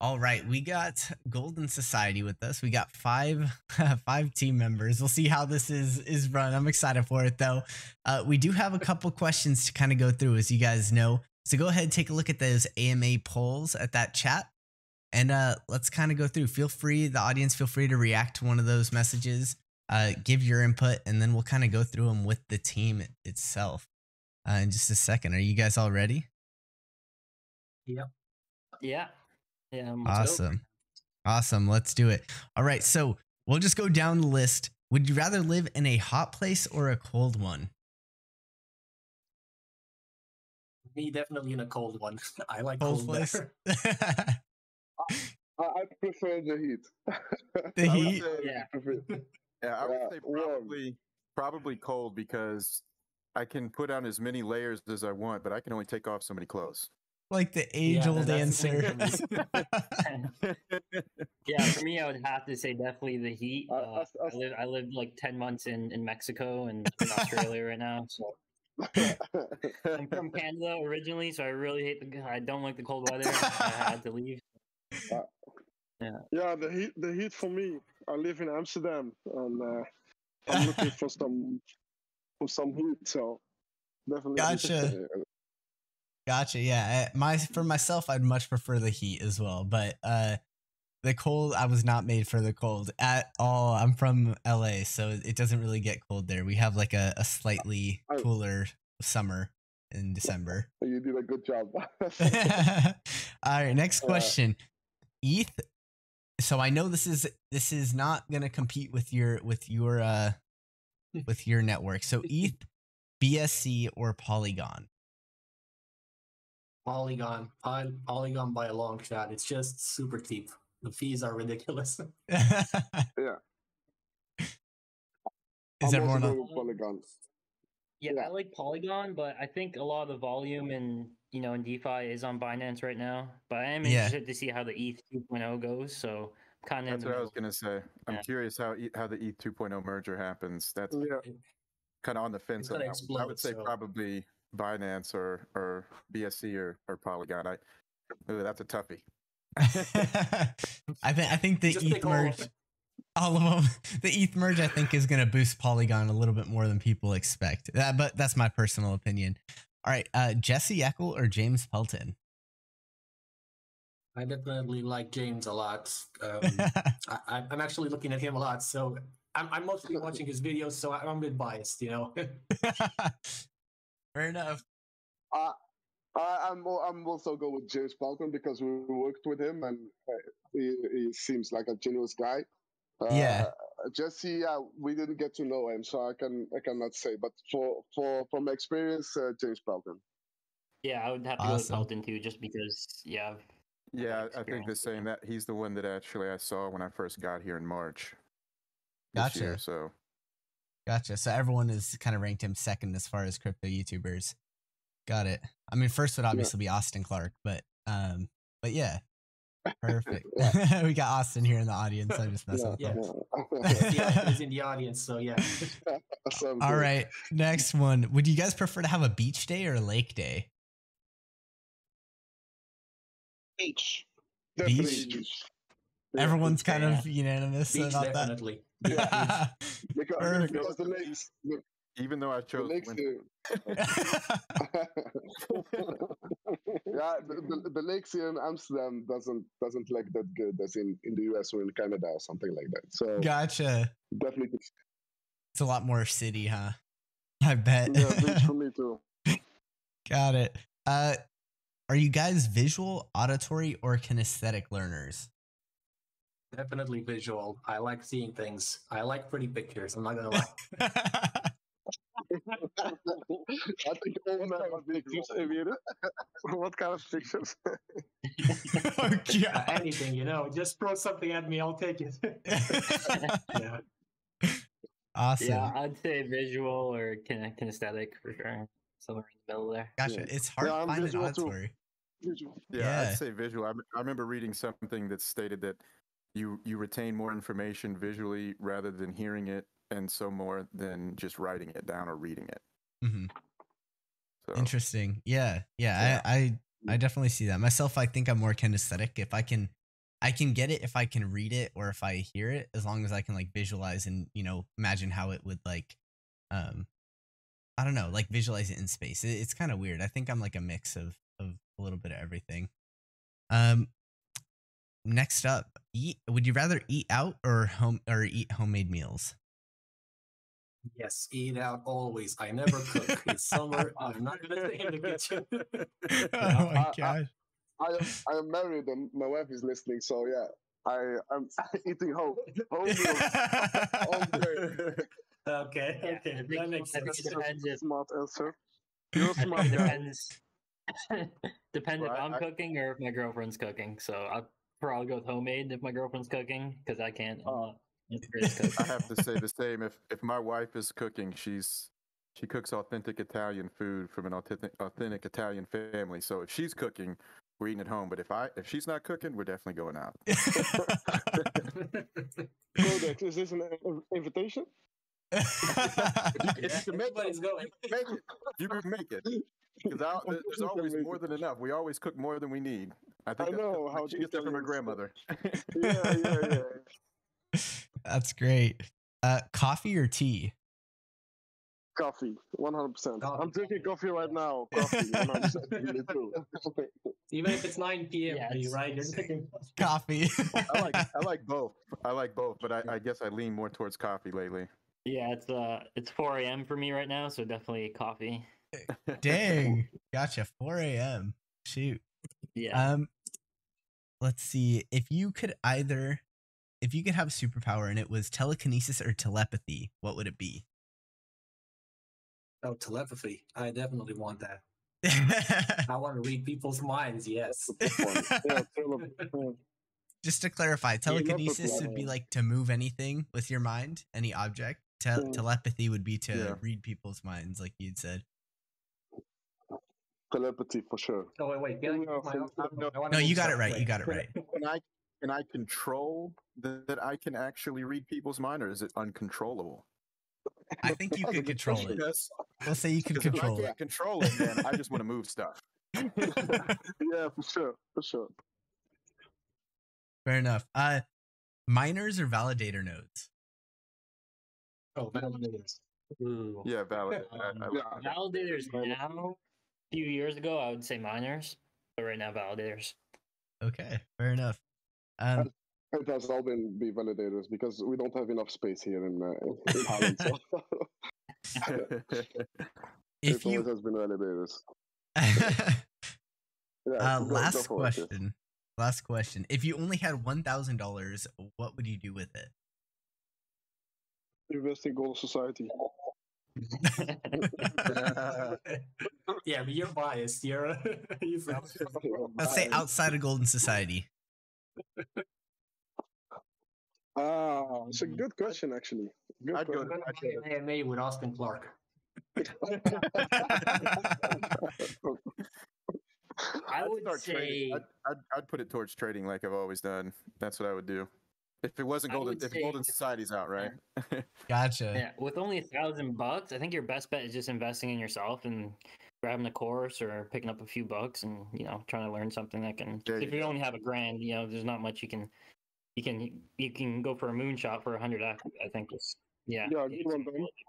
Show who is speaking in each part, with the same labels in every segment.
Speaker 1: All right, we got Golden Society with us. We got five five team members. We'll see how this is run. I'm excited for it though. We do have a couple questions to kind of go through, as you guys know. So go ahead and take a look at those AMA polls at that chat, and let's kind of go through. Feel free, the audience, feel free to react to one of those messages. Give your input, and then we'll kind of go through them with the team itself in just a second. Are you guys all ready?
Speaker 2: Yep.
Speaker 3: Yeah.
Speaker 1: Awesome. Awesome. Let's do it. All right. So we'll just go down the list. Would you rather live in a hot place or a cold one?
Speaker 2: Me, definitely in a cold one. I like
Speaker 1: Cold
Speaker 2: cold
Speaker 1: place.
Speaker 2: better.
Speaker 4: I prefer the heat.
Speaker 1: The heat?
Speaker 5: I would say probably cold, because I can put on as many layers as I want, but I can only take off so many clothes.
Speaker 1: Like the age-old answer.
Speaker 3: Yeah, for me, I would have to say definitely the heat. I lived like 10 months in Mexico and in Australia right now. So I'm from Canada originally, so I really I don't like the cold weather. I had to leave.
Speaker 4: Yeah, the heat for me. I live in Amsterdam, and I'm looking for some heat. So definitely.
Speaker 1: Gotcha. Yeah. For myself, I'd much prefer the heat as well. But the cold, I was not made for the cold at all. I'm from LA, so it doesn't really get cold there. We have like a slightly cooler summer in December.
Speaker 4: You did a good job.
Speaker 1: All right. Next question. ETH. So I know this is not gonna compete with your network. So ETH, BSC, or Polygon?
Speaker 2: Polygon by a long shot. It's just super cheap. The fees are ridiculous.
Speaker 4: Yeah.
Speaker 1: Is everyone on
Speaker 4: Polygon?
Speaker 3: Yeah, I like Polygon, but I think a lot of the volume in DeFi is on Binance right now. But I am interested to see how the ETH 2.0 goes. So kind of.
Speaker 5: That's what I was gonna say. I'm curious how the ETH 2.0 merger happens. That's kind of on the fence. I would say probably Binance or BSC or Polygon. That's a toughie.
Speaker 1: I think the ETH merge, all of them. The ETH merge, I think, is going to boost Polygon a little bit more than people expect. But that's my personal opinion. All right, Jesse Eckel or James Pelton?
Speaker 2: I definitely like James a lot. I'm actually looking at him a lot, so I'm mostly watching his videos, so I'm a bit biased,
Speaker 1: Fair enough.
Speaker 4: I'm also go with James Pelton, because we worked with him, and he seems like a genius guy. Jesse, we didn't get to know him, so I cannot say. But from experience, James Pelton.
Speaker 3: Yeah, I would have to go with Pelton too, just because. Yeah,
Speaker 5: I think the same. That he's the one that actually I saw when I first got here in March.
Speaker 1: Gotcha.
Speaker 5: Year, so.
Speaker 1: Gotcha. So everyone has kind of ranked him second as far as crypto YouTubers. Got it. I mean, first would obviously be Austin Clark, but yeah, perfect. We got Austin here in the audience. I just messed up.
Speaker 2: Yeah, he's in the audience, so yeah.
Speaker 1: All right, next one. Would you guys prefer to have a beach day or a lake day?
Speaker 4: Beach.
Speaker 1: Everyone's kind of unanimous
Speaker 2: beach,
Speaker 1: about
Speaker 2: definitely.
Speaker 1: that.
Speaker 4: because the lakes.
Speaker 5: Even though I chose
Speaker 4: the lakes, the lakes here in Amsterdam doesn't look that good as in the US or in Canada or something like that. So
Speaker 1: gotcha.
Speaker 4: Definitely,
Speaker 1: it's a lot more city, huh? I bet.
Speaker 4: Yeah, beach for me too.
Speaker 1: Got it. Are you guys visual, auditory, or kinesthetic learners?
Speaker 2: Definitely visual. I like seeing things. I like pretty pictures. I'm not gonna lie.
Speaker 4: I think all men have pictures. What kind of pictures?
Speaker 2: Anything, just throw something at me. I'll take it. Yeah.
Speaker 1: Awesome.
Speaker 3: Yeah, I'd say visual or kinesthetic for sure. Somewhere in the middle there.
Speaker 1: Gotcha. It's hard to find an auditory.
Speaker 5: Yeah, I'd say visual. I remember reading something that stated that you retain more information visually rather than hearing it, and so more than just writing it down or reading it.
Speaker 1: Mm-hmm. So. Interesting. Yeah. I definitely see that myself. I think I'm more kinesthetic. If I can I can get it if I can read it or if I hear it, as long as I can like visualize and, you know, imagine how it would like, I don't know, like visualize it in space. It's kind of weird. I think I'm like a mix of a little bit of everything. Next up, would you rather eat out or eat homemade meals?
Speaker 2: Yes, eat out always. I never cook. It's summer. I'm not going to stay in the kitchen.
Speaker 1: Oh my gosh.
Speaker 4: I am married and my wife is listening, so yeah, I'm eating home meals all day.
Speaker 2: Okay, that makes sense.
Speaker 4: Smart answer. You're a smart guy.
Speaker 3: Depends if I'm cooking or if my girlfriend's cooking. So I'll probably go with homemade if my girlfriend's cooking, because I can't.
Speaker 5: I have to say the same. If my wife is cooking, she cooks authentic Italian food from an authentic Italian family. So if she's cooking, we're eating at home. But if she's not cooking, we're definitely going out.
Speaker 4: Codex, is this an invitation?
Speaker 5: If you can make it. You can make it. Because there's always more than enough. We always cook more than we need. I know how she gets that from her grandmother.
Speaker 4: Yeah.
Speaker 1: That's great. Coffee or tea?
Speaker 4: Coffee, 100%. I'm drinking coffee right now. Coffee, 100%. Me too.
Speaker 2: Even if it's 9 p.m., right? You're drinking
Speaker 1: coffee.
Speaker 5: I like both. But I guess I lean more towards coffee lately.
Speaker 3: Yeah, it's 4 a.m. for me right now, so definitely coffee.
Speaker 1: Dang, gotcha. 4 a.m. Shoot.
Speaker 3: Yeah.
Speaker 1: Let's see. If you could have a superpower and it was telekinesis or telepathy, what would it be?
Speaker 2: Oh, telepathy. I definitely want that. I want to read people's minds, yes.
Speaker 1: Just to clarify, telekinesis would be like to move anything with your mind, any object. Telepathy would be to read people's minds, like you'd said.
Speaker 4: Telepathy for sure.
Speaker 2: Oh, wait.
Speaker 1: No, you got it right. You got it right.
Speaker 5: Can I control that I can actually read people's mind, or is it uncontrollable?
Speaker 1: I think you could control it. We'll say you can control it.
Speaker 5: If I can't control it, then I just want to move stuff.
Speaker 4: Yeah, for sure.
Speaker 1: Fair enough. Miners or validator nodes?
Speaker 2: Oh, validators.
Speaker 3: Ooh.
Speaker 5: Yeah,
Speaker 3: Validators now. A few years ago, I would say miners, but right now, validators.
Speaker 1: Okay, fair enough.
Speaker 4: It has all been validators because we don't have enough space here in Holland. So. It always has been validators.
Speaker 1: Last question. If you only had $1,000, what would you do with it?
Speaker 4: Invest in Golden Society.
Speaker 2: Yeah, but you're biased.
Speaker 1: Let's say outside of Golden Society.
Speaker 4: It's a good question, actually.
Speaker 2: I'd go to AMA with Austin Clark.
Speaker 5: I'd put it towards trading, like I've always done. That's what I would do. If it wasn't Golden Society's out, right?
Speaker 1: Gotcha.
Speaker 3: Yeah, with only $1,000, I think your best bet is just investing in yourself and grabbing a course or picking up a few books and trying to learn something that can. If you only have $1,000, there's not much you can go for a moonshot for 100x. I think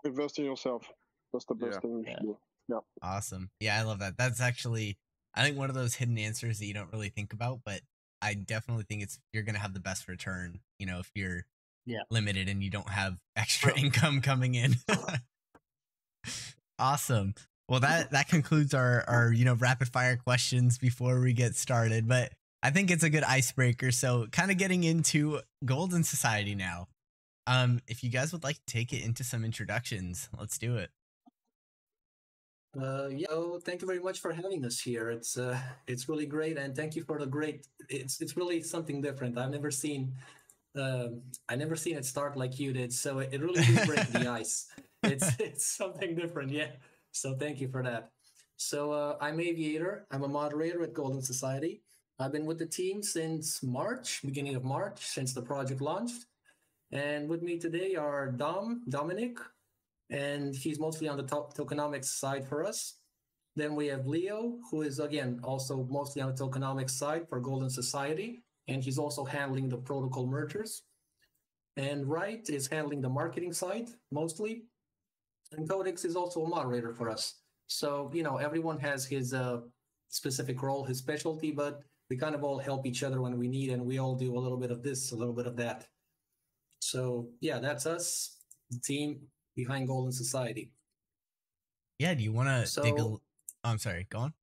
Speaker 4: invest in yourself. That's the best thing you should do. Yeah.
Speaker 1: Awesome. Yeah, I love that. That's actually, I think, one of those hidden answers that you don't really think about, but I definitely think you're going to have the best return, if you're limited and you don't have extra income coming in. Awesome. Well, that concludes our rapid fire questions before we get started, but I think it's a good icebreaker. So kind of getting into Golden Society now. If you guys would like to take it into some introductions, let's do it.
Speaker 2: Thank you very much for having us here. It's really great, and thank you for the great. It's really something different. I've never seen it start like you did. So it really did break the ice. It's something different, yeah. So thank you for that. So I'm Aviator. I'm a moderator at Golden Society. I've been with the team since beginning of March, since the project launched. And with me today are Dominic, and he's mostly on the tokenomics side for us. Then we have Leo, who is, again, also mostly on the tokenomics side for Golden Society. and he's also handling the protocol mergers. And Wright is handling the marketing side mostly. And Codex is also a moderator for us. So, everyone has his specific role, his specialty, but we kind of all help each other when we need, and we all do a little bit of this, a little bit of that. So, yeah, that's us, the team behind Golden Society.
Speaker 1: Yeah, do you want to dig a... Oh, I'm sorry, go on.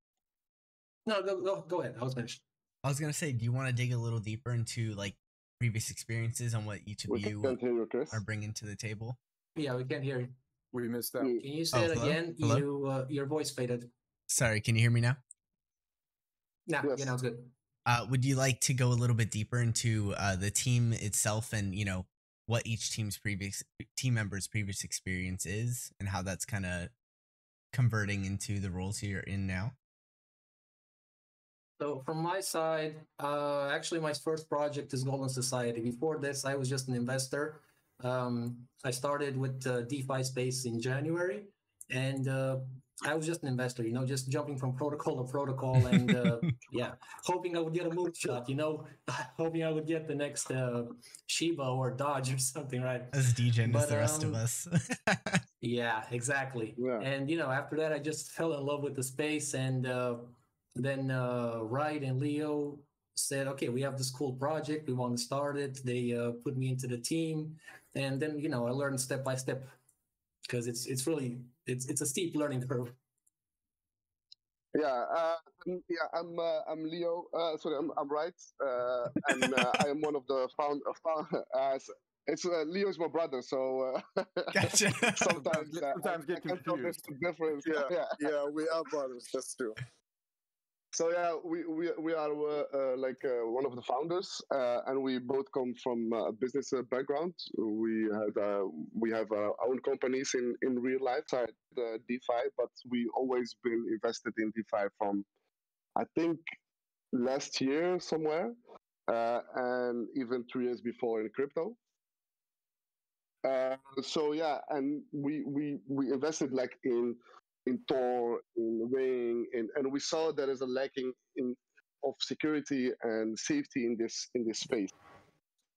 Speaker 2: No, go ahead. I was finished.
Speaker 1: I was going to say, do you want to dig a little deeper into like previous experiences on what each of you are bringing to the table?
Speaker 2: Yeah, we can't hear you.
Speaker 5: We missed that.
Speaker 2: Can you say it again? Hello? Your voice faded.
Speaker 1: Sorry, can you hear me now?
Speaker 2: Nah, yes. Yeah, now it's good.
Speaker 1: Would you like to go a little bit deeper into the team itself and, what each team member's previous experience is and how that's kind of converting into the roles you're in now?
Speaker 2: So from my side, actually my first project is Golden Society. Before this, I was just an investor. I started with DeFi space in January, and I was just an investor, just jumping from protocol to protocol, and hoping I would get a moonshot, hoping I would get the next Shiba or Dodge or something, right?
Speaker 1: As degen as the rest of us.
Speaker 2: Yeah, exactly. Yeah. And after that, I just fell in love with the space, and then Wright and Leo said, okay, we have this cool project, we want to start it. They put me into the team, and then I learned step by step, because it's really it's a steep learning curve.
Speaker 4: Yeah, I'm Leo. Sorry, I'm Wright, and I am one of the it's Leo's my brother, so
Speaker 1: gotcha.
Speaker 4: sometimes
Speaker 5: get confused.
Speaker 4: The difference. Yeah, we are brothers. That's true. So yeah, we are one of the founders, and we both come from a business background. We have our own companies in real life side DeFi, but we always been invested in DeFi from I think last year somewhere, and even 3 years before in crypto. So yeah, and we invested like in Tor, in Ring, and we saw there is a lacking of security and safety in this space.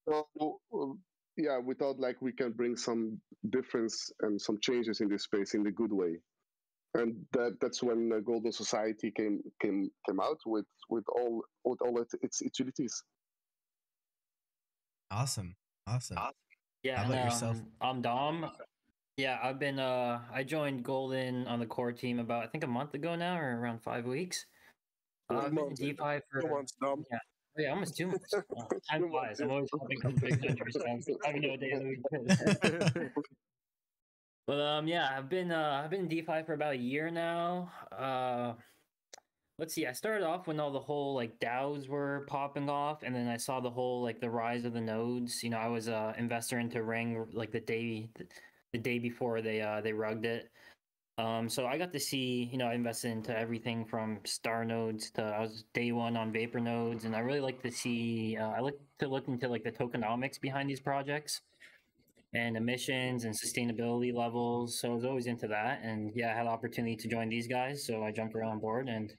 Speaker 4: So yeah, we thought like we can bring some difference and some changes in this space in the good way, and that's when Golden Society came out with all its utilities.
Speaker 1: Awesome.
Speaker 3: Yeah,
Speaker 1: how about yourself?
Speaker 3: I'm Dom. Yeah, I've been I joined Golden on the core team about I think a month ago now, or around 5 weeks. I've been in DeFi for
Speaker 4: 2 months, Dom.
Speaker 3: Yeah, almost 2 months. Time flies. I'm always having some big country stuff. I have no day of the week. But yeah, I've been in DeFi for about a year now. Let's see. I started off when all the whole like DAOs were popping off, and then I saw the whole like the rise of the nodes. I was a investor into Ring like the day before they rugged it. So I got to see, I invested into everything from star nodes to I was day one on Vapor nodes, and I really like to see. I like to look into like the tokenomics behind these projects and emissions and sustainability levels. So I was always into that, and yeah, I had the opportunity to join these guys, so I jumped right on board, and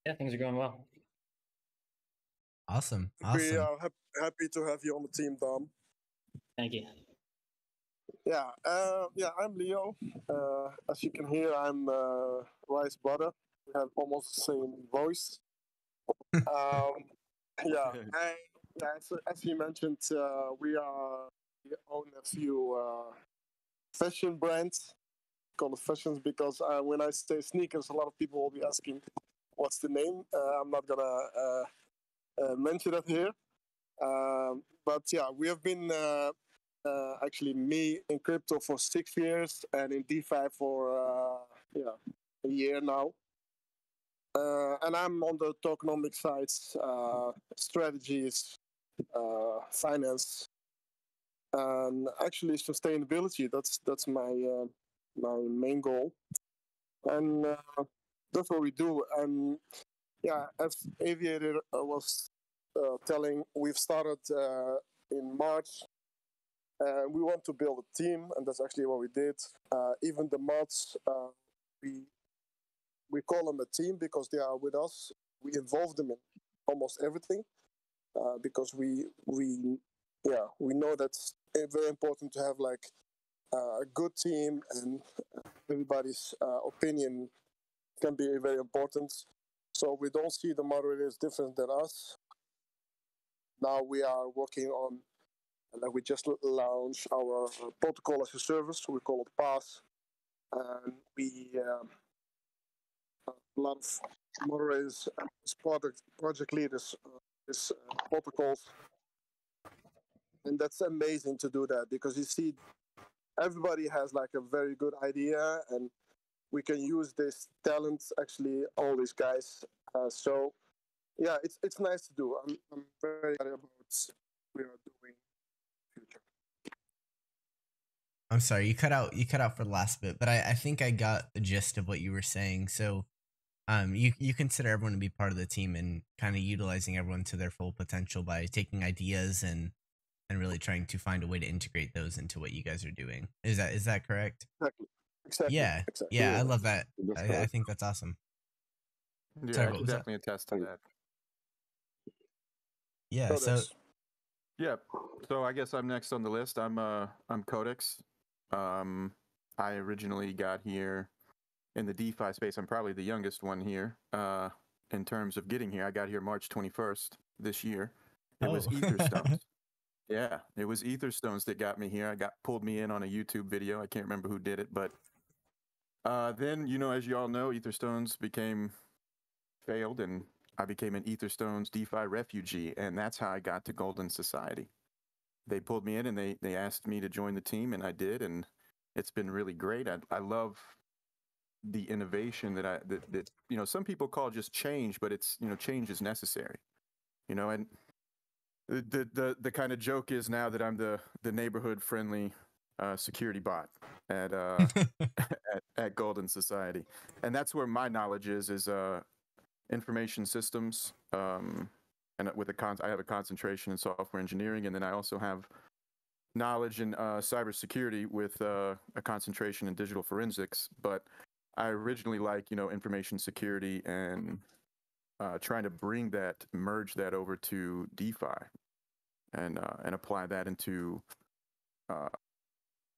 Speaker 3: yeah, things are going well.
Speaker 1: Awesome.
Speaker 6: We are happy to have you on the team, Dom.
Speaker 3: Thank you.
Speaker 6: Yeah, I'm Leo. As you can hear, I'm Rice's brother. We have almost the same voice. As he mentioned, we own a few fashion brands. Call it fashions because when I say sneakers, a lot of people will be asking, "What's the name?" I'm not gonna mention that here. But yeah, we have been actually me in crypto for 6 years and in DeFi for a year now. And I'm on the tokenomic sides, strategies, finance, and actually sustainability. That's my main goal, and that's what we do. And yeah, as Aviator was telling, we've started in March. We want to build a team, and that's actually what we did. Even the mods, we call them a team because they are with us. We involve them in almost everything. because we know that's very important to have like a good team, and everybody's opinion can be very important. So we don't see the moderators different than us. Now we are working on, like we just launched our protocol as a service, so we call it PaaS, and we a lot of moderators, project leaders, this protocols, and that's amazing to do that, because you see everybody has like a very good idea, and we can use this talent, actually, all these guys. So yeah, it's nice to do. I'm very excited about what we are doing in the future.
Speaker 1: I'm sorry, you cut out for the last bit, but I think I got the gist of what you were saying. So you consider everyone to be part of the team and kind of utilizing everyone to their full potential by taking ideas and really trying to find a way to integrate those into what you guys are doing. Is that correct?
Speaker 6: Exactly.
Speaker 1: Yeah.
Speaker 6: Exactly.
Speaker 1: Yeah, I love that. I think that's awesome.
Speaker 5: Yeah,
Speaker 1: Sorry,
Speaker 5: I can definitely attest to that.
Speaker 1: Yeah, so
Speaker 5: yeah. So I guess I'm next on the list. I'm Codex. I originally got here in the DeFi space. I'm probably the youngest one here. In terms of getting here, I got here March 21st this year. It was Etherstones. Yeah, it was Etherstones that got me here. Pulled me in on a YouTube video. I can't remember who did it, but then, as you all know, Etherstones failed, and I became an Etherstones DeFi refugee, and that's how I got to Golden Society. They pulled me in, and they asked me to join the team, and I did, and it's been really great. I love the innovation that some people call just change, but it's change is necessary, and the kind of joke is now that I'm the neighborhood friendly security bot at at Golden Society, and that's where my knowledge is information systems, and I have a concentration in software engineering, and then I also have knowledge in cybersecurity with a concentration in digital forensics. But I originally like information security and trying to merge that over to DeFi, and apply that into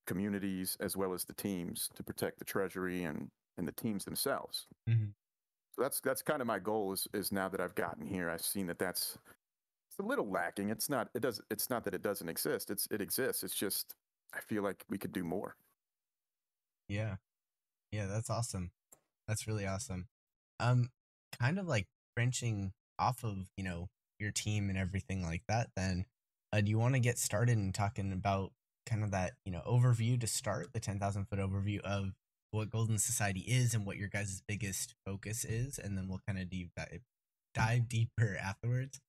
Speaker 5: communities as well as the teams to protect the treasury and the teams themselves.
Speaker 1: Mm-hmm.
Speaker 5: So that's kind of my goal is now that I've gotten here, I've seen that it's a little lacking. It's not that it doesn't exist. It exists. It's just I feel like we could do more.
Speaker 1: Yeah, that's awesome. That's really awesome. Kind of like branching off of your team and everything like that. Then, do you want to get started in talking about kind of that overview to start, the 10,000-foot overview of what Golden Society is and what your guys' biggest focus is, and then we'll kind of dive deeper afterwards.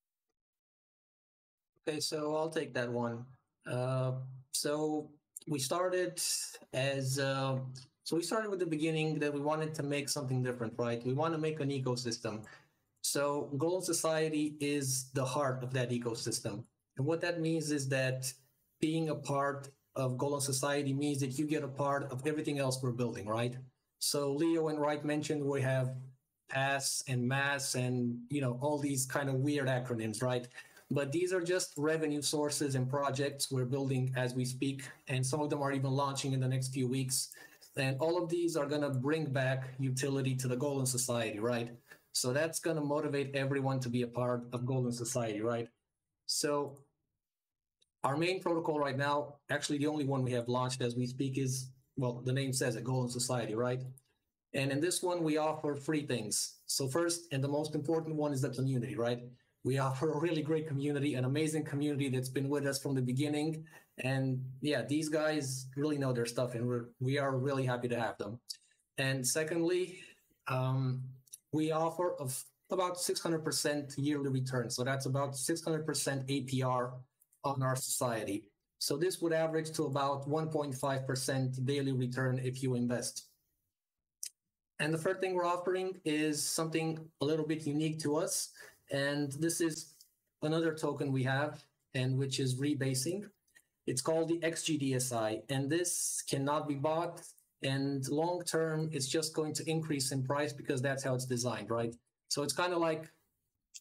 Speaker 2: Okay, so I'll take that one. So we started with the beginning that we wanted to make something different, right? We want to make an ecosystem. So Golden Society is the heart of that ecosystem. And what that means is that being a part of Golden Society means that you get a part of everything else we're building, right? So Leo and Wright mentioned we have PaaS and MaaS and all these kind of weird acronyms, right? But these are just revenue sources and projects we're building as we speak, and some of them are even launching in the next few weeks. And all of these are going to bring back utility to the Golden Society, right? So that's going to motivate everyone to be a part of Golden Society, right? So our main protocol right now, actually the only one we have launched as we speak is, well, the name says it, Golden Society, right? And in this one, we offer 3 things. So first, and the most important one, is the community, right? We offer a really great community, an amazing community that's been with us from the beginning. And yeah, these guys really know their stuff, and we are really happy to have them. And secondly, we offer about 600% yearly return. So that's about 600% APR on our society. So this would average to about 1.5% daily return if you invest. And the third thing we're offering is something a little bit unique to us. And this is another token we have, and which is rebasing. It's called the XGDSI, and this cannot be bought. And long term, it's just going to increase in price because that's how it's designed, right? So it's kind of like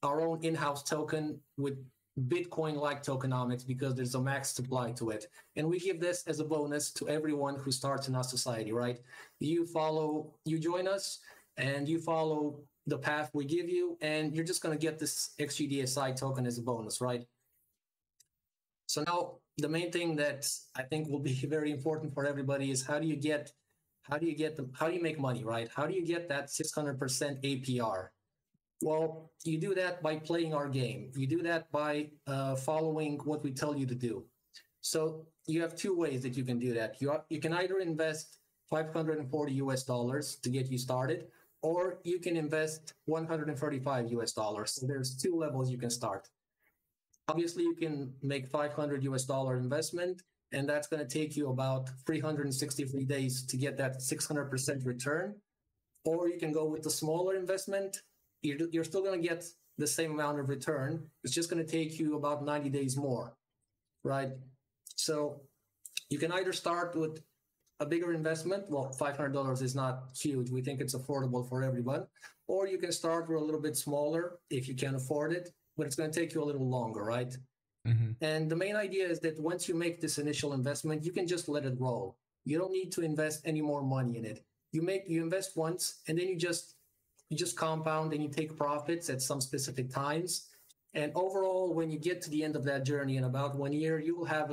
Speaker 2: our own in-house token with Bitcoin-like tokenomics because there's a max supply to it. And we give this as a bonus to everyone who starts in our society, right? You join us, and you follow the path we give you, and you're just going to get this XGDSI token as a bonus, right? So now the main thing that I think will be very important for everybody is how do you make money, right? How do you get that 600% APR? Well, you do that by playing our game. You do that by following what we tell you to do. So you have two ways that you can do that. You can either invest $540 to get you started, or you can invest $135. So there's two levels you can start. Obviously, you can make $500 investment, and that's going to take you about 363 days to get that 600% return. Or you can go with the smaller investment. You're still going to get the same amount of return. It's just going to take you about 90 days more, right? So you can either start with a bigger investment. Well, $500 is not huge. We think it's affordable for everyone. Or you can start with a little bit smaller if you can afford it, but it's going to take you a little longer, right? Mm-hmm. And the main idea is that once you make this initial investment, you can just let it roll. You don't need to invest any more money in it. You invest once, and then you just compound and you take profits at some specific times. And overall, when you get to the end of that journey in about 1 year, you will have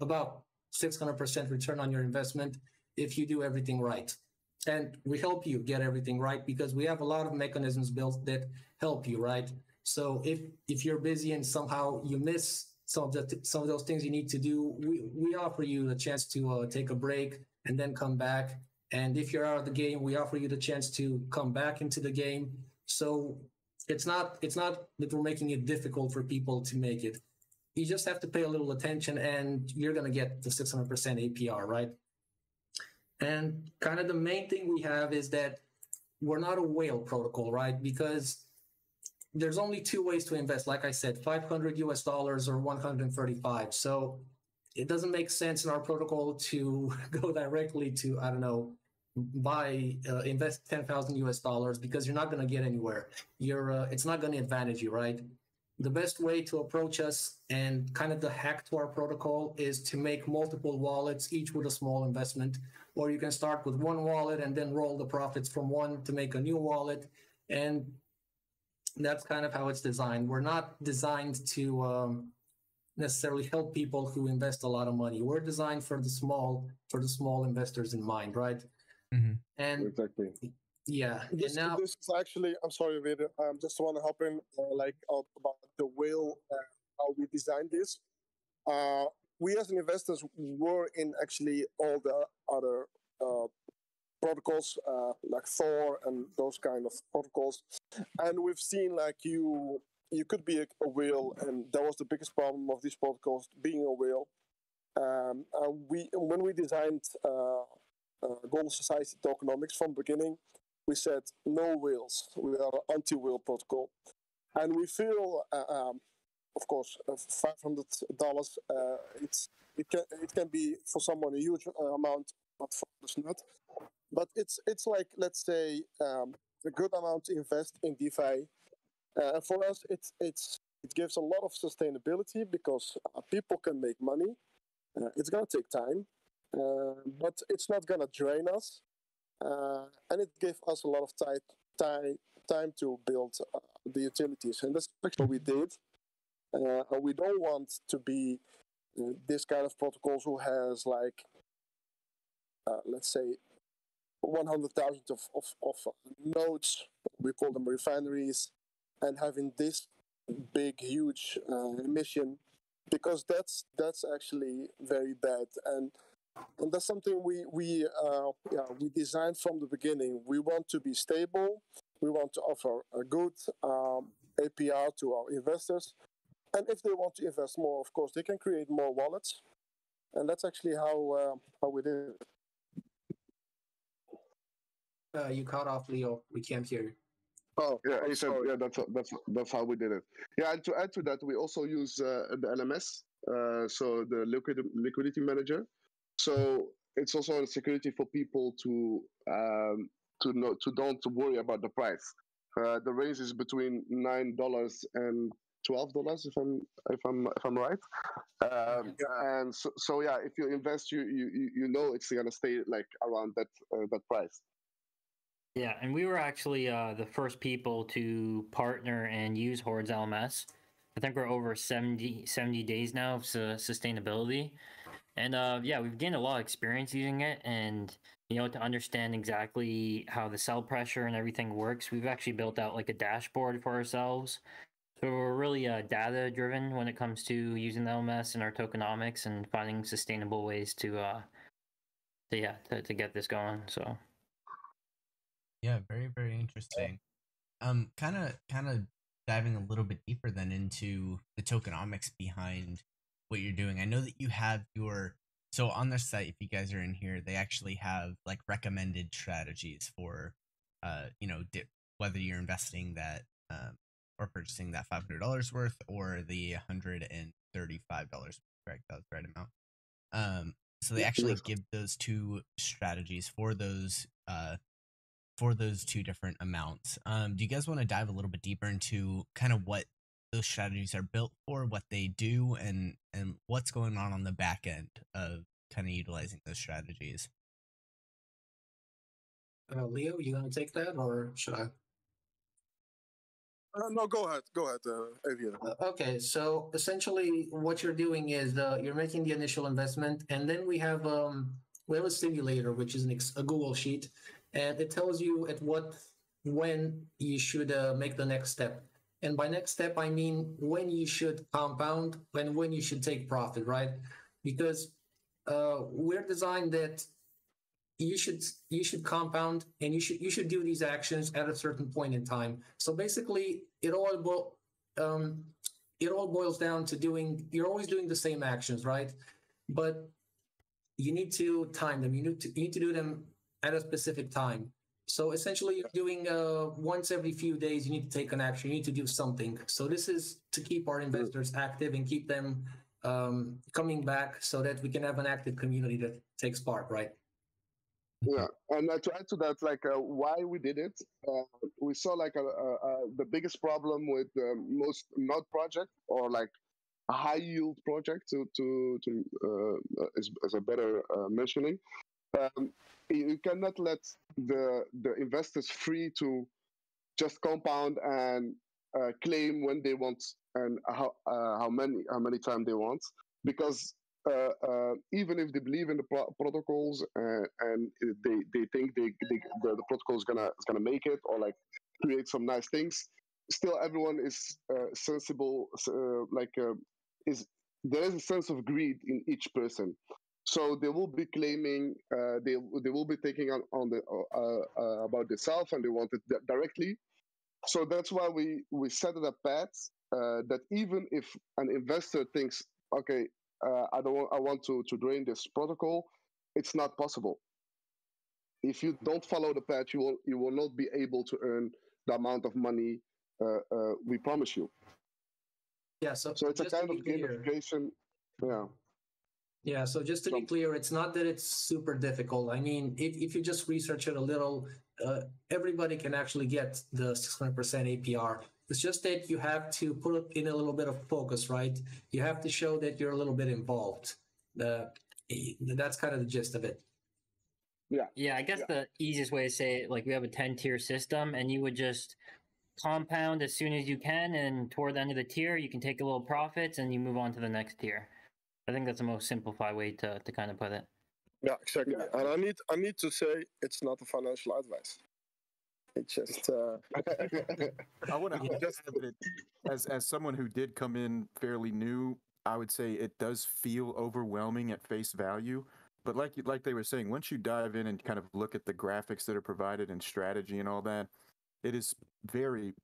Speaker 2: about 600% return on your investment if you do everything right. And we help you get everything right because we have a lot of mechanisms built that help you, right? So if you're busy and somehow you miss some of those things you need to do, we offer you the chance to take a break and then come back. And if you're out of the game, we offer you the chance to come back into the game. So it's not that we're making it difficult for people to make it. You just have to pay a little attention, and you're going to get the 600% APR, right? And kind of the main thing we have is that we're not a whale protocol, right? Because there's only two ways to invest. Like I said, $500 or 135. So it doesn't make sense in our protocol to go directly to, I don't know, invest $10,000 because you're not going to get anywhere. It's not going to advantage you, right? The best way to approach us and kind of the hack to our protocol is to make multiple wallets, each with a small investment, or you can start with one wallet and then roll the profits from one to make a new wallet. And that's kind of how it's designed. We're not designed to necessarily help people who invest a lot of money. We're designed for the small investors in mind, right? Mm-hmm. And
Speaker 4: exactly.
Speaker 2: Yeah.
Speaker 6: This is actually, I'm sorry, Vader. Just want to hop in, about the whale, how we designed this. We as investors were in actually all the other protocols, like Thor and those kind of protocols, and we've seen like you could be a whale, and that was the biggest problem of these protocols, being a whale. When we designed Golden Society tokenomics from the beginning, we said no whales. We are an anti-whale protocol, and we feel, of course, $500. It can be for someone a huge amount, but for us not. But it's like, let's say, a good amount to invest in DeFi. For us, it gives a lot of sustainability because people can make money. It's gonna take time, but it's not gonna drain us. And it gave us a lot of time to build the utilities, and that's actually what we did. And we don't want to be this kind of protocols who has like, let's say, 100,000 of nodes. We call them refineries, and having this big, huge emission, because that's actually very bad. And that's something we designed from the beginning. We want to be stable. We want to offer a good APR to our investors. And if they want to invest more, of course, they can create more wallets. And that's actually how we did it.
Speaker 2: You cut off, Leo. We can't hear you.
Speaker 4: Oh, yeah, he said, yeah, that's how we did it. Yeah, and to add to that, we also use the LMS, so the liquidity manager. So it's also a security for people to don't worry about the price. The range is between $9 and $12 if I'm right. And so yeah, if you invest, you know it's gonna stay like around that price.
Speaker 3: Yeah, and we were actually the first people to partner and use Horde's LMS. I think we're over 70 days now of sustainability. And yeah, we've gained a lot of experience using it. And, to understand exactly how the cell pressure and everything works, we've actually built out like a dashboard for ourselves. So we're really data driven when it comes to using the LMS and our tokenomics and finding sustainable ways to get this going. So.
Speaker 1: Yeah, very, very interesting. Kind of diving a little bit deeper then into the tokenomics behind what you're doing. I know that you have so on their site, if you guys are in here, they actually have like recommended strategies for, whether you're investing that or purchasing that $500 worth or the $135. Correct, that was the right amount. So they actually give those two strategies for those two different amounts. Do you guys want to dive a little bit deeper into kind of what those strategies are built for, what they do, and what's going on the back end of kind of utilizing those strategies?
Speaker 2: Leo, you gonna take that, or should I?
Speaker 6: No, go ahead, Avian.
Speaker 2: Okay, so essentially, what you're doing is you're making the initial investment, and then we have a simulator, which is a Google sheet, and it tells you when you should make the next step. And by next step, I mean when you should compound and when you should take profit, right? Because we're designed that you should compound and you should do these actions at a certain point in time. So basically, it all boils down to you're always doing the same actions, right? But you need to time them. You need to do them at a specific time. So essentially, you're doing once every few days, you need to take an action. You need to do something. So this is to keep our investors active and keep them coming back so that we can have an active community that takes part, right?
Speaker 4: Yeah, and to add to that, like why we did it, we saw like the biggest problem with most node project or like a high yield project is a better mentioning. You cannot let the investors free to just compound and claim when they want and how many time they want, because even if they believe in the protocols and they think the protocol is gonna make it or like create some nice things, still everyone is sensible. Is there is a sense of greed in each person, so they will be claiming they will be taking on the about themselves and they want it directly. So that's why we set it a path that even if an investor thinks, okay, I want to drain this protocol, it's not possible. If you don't follow the path, you will not be able to earn the amount of money we promise you.
Speaker 2: Yeah. So
Speaker 4: it's a kind of gamification. Yeah.
Speaker 2: Yeah, so just to be clear, it's not that it's super difficult. I mean, if you just research it a little, everybody can actually get the 600% APR. It's just that you have to put in a little bit of focus, right? You have to show that you're a little bit involved. That's kind of the gist of it.
Speaker 4: Yeah.
Speaker 3: Yeah, I guess the easiest way to say it, like we have a 10-tier system, and you would just compound as soon as you can, and toward the end of the tier, you can take a little profits, and you move on to the next tier. I think that's the most simplified way to kind of put it.
Speaker 6: Yeah, exactly. Yeah. And I need to say it's not a financial advice. It's just
Speaker 5: I want to just as someone who did come in fairly new, I would say it does feel overwhelming at face value. But like they were saying, once you dive in and kind of look at the graphics that are provided and strategy and all that, it is fairly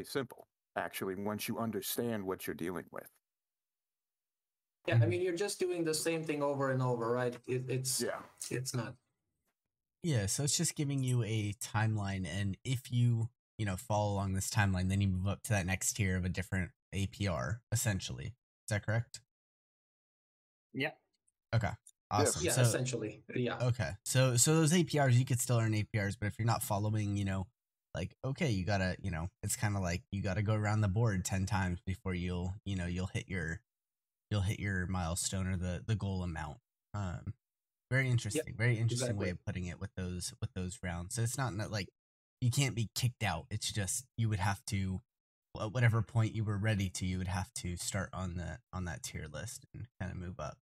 Speaker 5: simple actually once you understand what you're dealing with.
Speaker 2: Yeah, I mean, you're just doing the same thing over and over, right? It's not.
Speaker 1: Yeah, so it's just giving you a timeline, and if you follow along this timeline, then you move up to that next tier of a different APR, essentially. Is that correct?
Speaker 3: Yeah.
Speaker 1: Okay. Awesome.
Speaker 2: Yeah, essentially. Yeah.
Speaker 1: Okay. So those APRs, you could still earn APRs, but if you're not following, like, okay, you gotta, it's kind of like you gotta go around the board 10 times before you'll hit your milestone or the goal amount. Very interesting. Very interesting way of putting it with those rounds. So it's not like you can't be kicked out. It's just you would have to, at whatever point you were ready to, you would have to start on that tier list and kind of move up.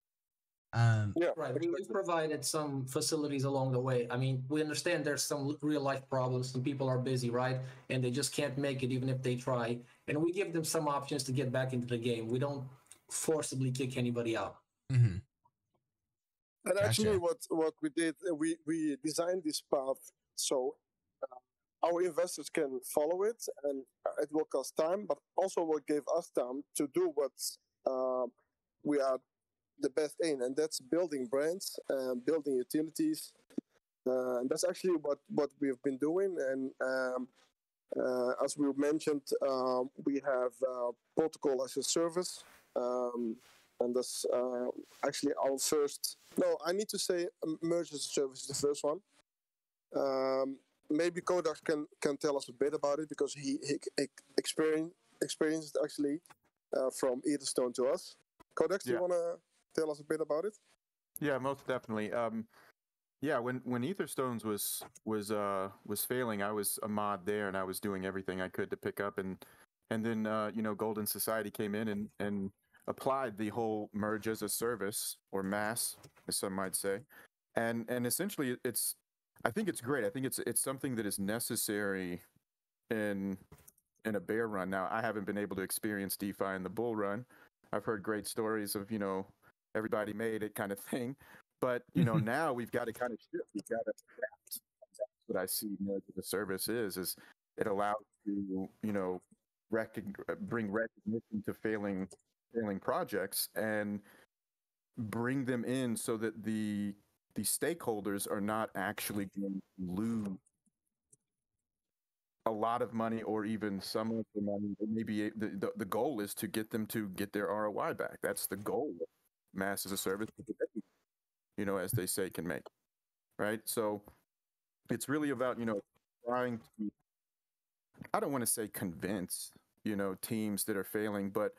Speaker 2: Right. We've provided some facilities along the way. I mean, we understand there's some real life problems. Some people are busy, right? And they just can't make it even if they try. And we give them some options to get back into the game. We don't forcibly kick anybody out.
Speaker 6: Mm-hmm. And actually, what we did, we designed this path so our investors can follow it, and it will cost time, but also will give us time to do what we are the best in, and that's building brands, building utilities. And that's actually what we've been doing. And as we mentioned, we have protocol as a service. And that's actually our first. No, I need to say merge as a service is the first one. Maybe Kodak can tell us a bit about it because he experienced actually from Etherstone to us. Kodak, do you want to tell us a bit about it?
Speaker 5: Yeah, most definitely. When Etherstones was failing, I was a mod there, and I was doing everything I could to pick up, and then Golden Society came in and applied the whole merge as a service, or MAS, as some might say, and essentially I think it's great. I think it's something that is necessary in a bear run. Now, I haven't been able to experience DeFi in the bull run. I've heard great stories of everybody made it kind of thing, but now we've got to kind of shift. We've got to adapt. That's what I see merge as a service is it allows you bring recognition to failing projects and bring them in so that the stakeholders are not actually going to lose a lot of money or even some of the money. Maybe the goal is to get them to get their ROI back. That's the goal of MAS as a service, as they say, can make, right? So it's really about, trying to, I don't want to say convince, teams that are failing, but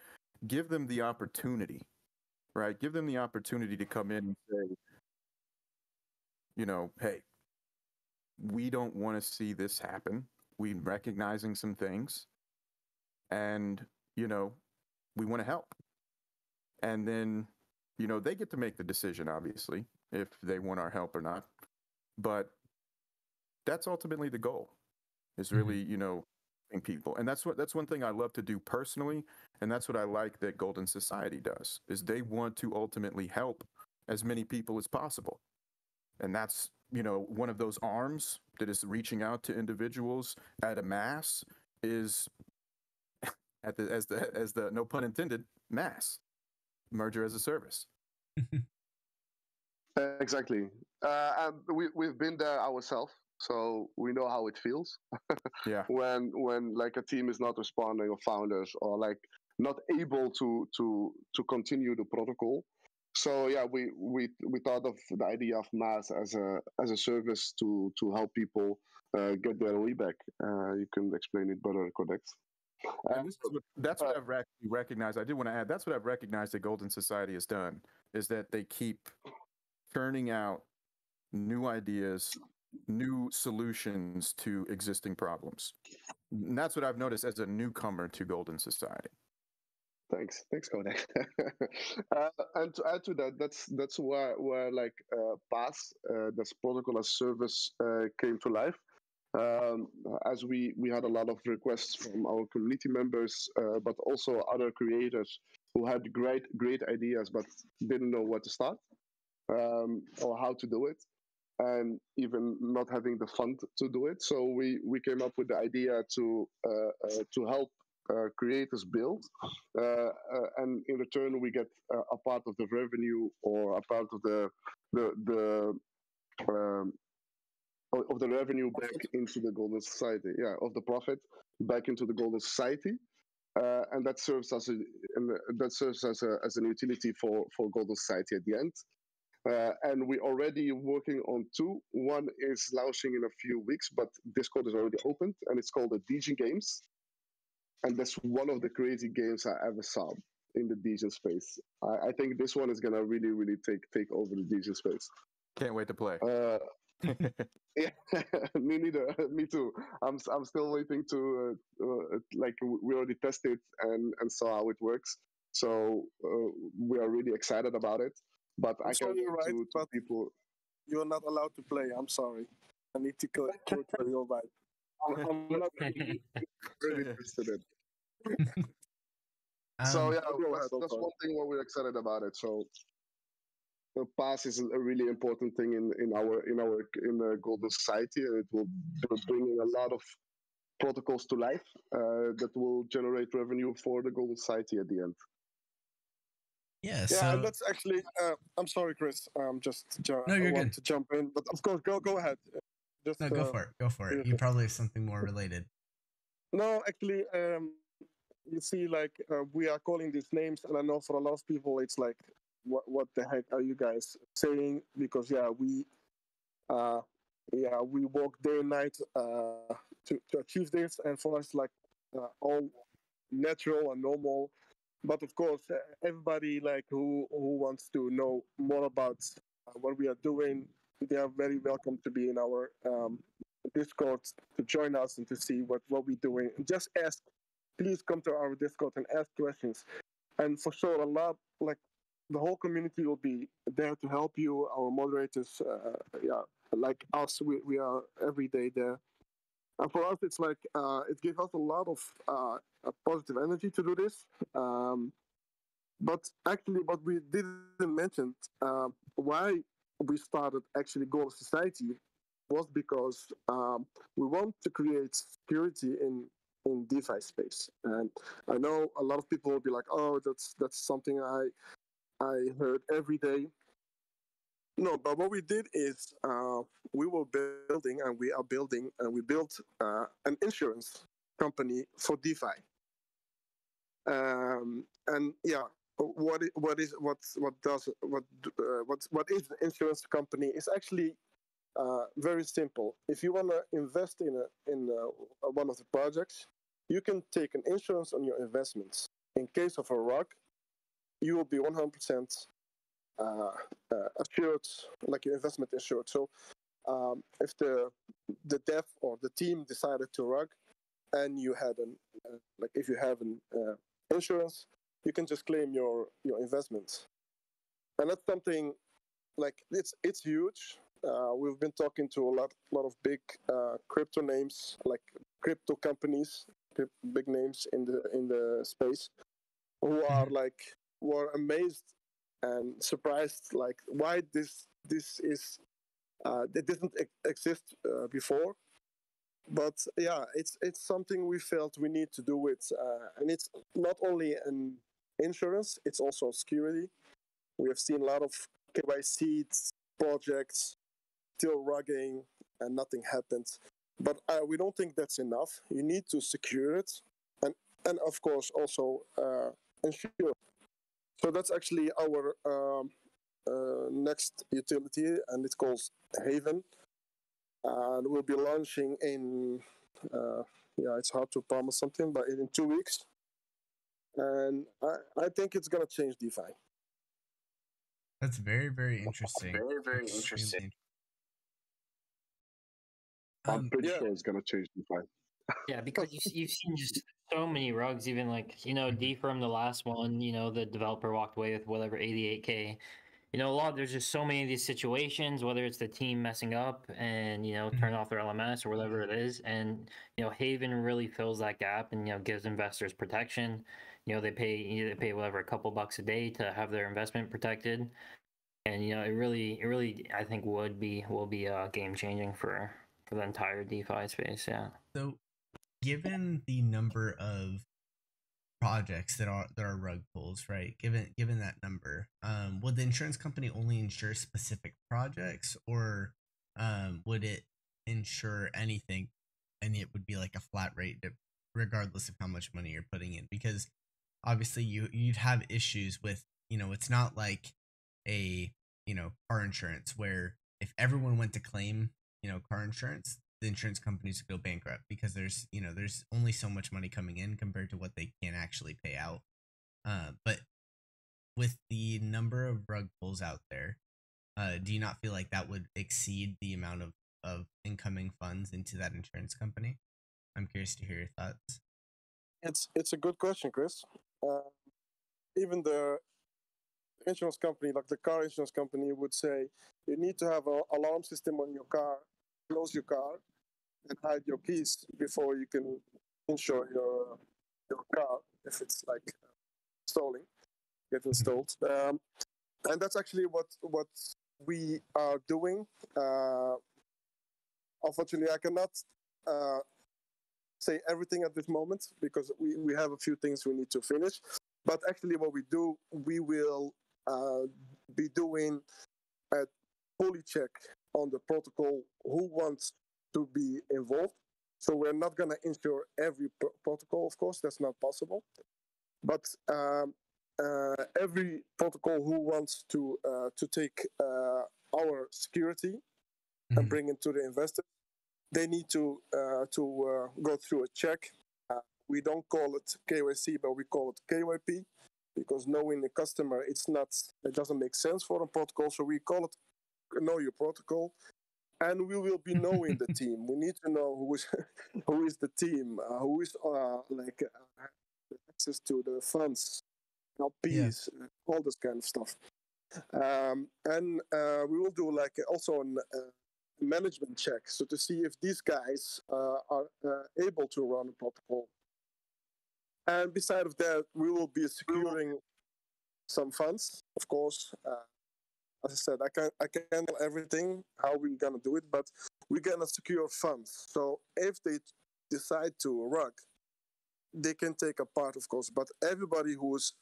Speaker 5: give them the opportunity, right? Give them the opportunity to come in and say, hey, we don't want to see this happen. We're recognizing some things, and, we want to help. And then, they get to make the decision, obviously, if they want our help or not. But that's ultimately the goal, is really, people. And that's one thing I love to do personally. And that's what I like that Golden Society does, is they want to ultimately help as many people as possible. And that's, one of those arms that is reaching out to individuals at a MAS is as the no pun intended, MAS, merger as a service.
Speaker 4: Exactly. We've been there ourselves, so we know how it feels.
Speaker 5: Yeah.
Speaker 4: When like a team is not responding, or founders, or like not able to continue the protocol. So yeah, we thought of the idea of MAS as a service to help people get their way back. You can explain it better, Codex.
Speaker 5: That's what I've recognized. I do want to add, that's what I've recognized that Golden Society has done, is that they keep churning out new ideas, new solutions to existing problems. And that's what I've noticed as a newcomer to Golden Society.
Speaker 4: Thanks, Kodak. And to add to that, that's where like PaaS, this protocol as service, came to life. As we had a lot of requests from our community members, but also other creators who had great ideas but didn't know where to start or how to do it, and even not having the fund to do it. So we came up with the idea to help creators build, and in return we get a part of the revenue, or a part of the revenue back into the Golden Society. Yeah, of the profit back into the Golden Society, and that serves as an utility for Golden Society at the end. and we're already working on two. One is launching in a few weeks, but Discord is already opened, and it's called the DJ Games. And that's one of the crazy games I ever saw in the DJ space. I think this one is gonna really, really take over the DJ space.
Speaker 5: Can't wait to play.
Speaker 4: Yeah, me neither. Me too. I'm still waiting to like we already tested and saw how it works. So we are really excited about it. But I can to people.
Speaker 6: You're not allowed to play. I'm sorry. I need to go for your vibe.
Speaker 4: I'm not really interested in. So yeah, that's one thing where we're excited about it. So the pass is a really important thing in the Golden Society, and it will bring in a lot of protocols to life that will generate revenue for the Golden Society at the end.
Speaker 1: Yeah,
Speaker 6: and that's actually. I'm sorry, Chris.
Speaker 1: No, you're good.
Speaker 6: To jump in, but of course, go ahead.
Speaker 1: Just no, go for it. Go for it. You probably have something more related.
Speaker 6: No, actually, you see, like we are calling these names, and I know for a lot of people, it's like, what the heck are you guys saying? Because we work day and night to achieve this, and for us, like all natural and normal. But of course, everybody like who wants to know more about what we are doing, they are very welcome to be in our Discord to join us and to see what we're doing. Just ask. Please come to our Discord and ask questions. And for sure, a lot like the whole community will be there to help you. Our moderators, like us, we are every day there. And for us, it's like it gives us a lot of positive energy to do this. But actually, what we didn't mention, why we started actually Golden Society was because we want to create security in DeFi space. And I know a lot of people will be like, oh, that's something I heard every day. No, but what we did is we were building and we are building and we built an insurance company for DeFi. And yeah, what is the insurance company? It's actually very simple. If you want to invest in one of the projects, you can take an insurance on your investments. In case of a rug, you will be 100% assured, like your investment assured. So if the dev or the team decided to rug, and you had if you have an insurance, you can just claim your investments, and that's something like it's huge. We've been talking to a lot of big crypto names, like crypto companies, big names in the space, who are were amazed and surprised, like why this is that didn't exist before. But yeah, it's something we felt we need to do it, and it's not only an insurance, it's also security. We have seen a lot of KYC projects still rugging and nothing happens. But we don't think that's enough. You need to secure it, and of course also insure. So that's actually our next utility, and it's called Haven. And we'll be launching in it's hard to promise something, but in 2 weeks. And I think it's gonna change DeFi.
Speaker 1: That's very, very interesting.
Speaker 3: Very interesting.
Speaker 4: I'm pretty sure it's gonna change DeFi.
Speaker 3: Yeah, because you've seen just so many rugs, even D-Firm, the last one, the developer walked away with whatever 88K. There's just so many of these situations, whether it's the team messing up and, turn off their LMS or whatever it is. And, Haven really fills that gap and, gives investors protection. They pay whatever, a couple bucks a day to have their investment protected. And, it really, I think will be game changing for the entire DeFi space. Yeah.
Speaker 1: So given the number of projects that are rug pulls, right? Given that number, would the insurance company only insure specific projects, or would it insure anything, and it would be like a flat rate regardless of how much money you're putting in? Because obviously you'd have issues with, it's not like a car insurance, where if everyone went to claim, car insurance, the insurance companies would go bankrupt because there's only so much money coming in compared to what they can actually pay out. But with the number of rug pulls out there, do you not feel like that would exceed the amount of incoming funds into that insurance company? I'm curious to hear your thoughts.
Speaker 6: It's a good question, Chris. Even the insurance company, like the car insurance company, would say you need to have an alarm system on your car, close your car, and hide your keys before you can insure your car if it's like stolen, get installed. And that's actually what we are doing. Unfortunately, I cannot say everything at this moment because we have a few things we need to finish. But actually, what we do, we will be doing a fully check on the protocol who wants to be involved. So we're not going to insure every protocol, of course, that's not possible. But every protocol who wants to take our security and bring it to the investor, they need to go through a check. We don't call it KYC, but we call it KYP, because knowing the customer, it doesn't make sense for a protocol. So we call it Know Your Protocol, and we will be knowing the team. We need to know who is the team, who is access to the funds, LPs, all this kind of stuff. And we will do also a management check, so to see if these guys are able to run a protocol. And beside of that, we will be securing some funds, of course. As I said, I can't tell everything how we're gonna do it, but we're gonna secure funds. So if they decide to rug, they can take a part, of course. But everybody who is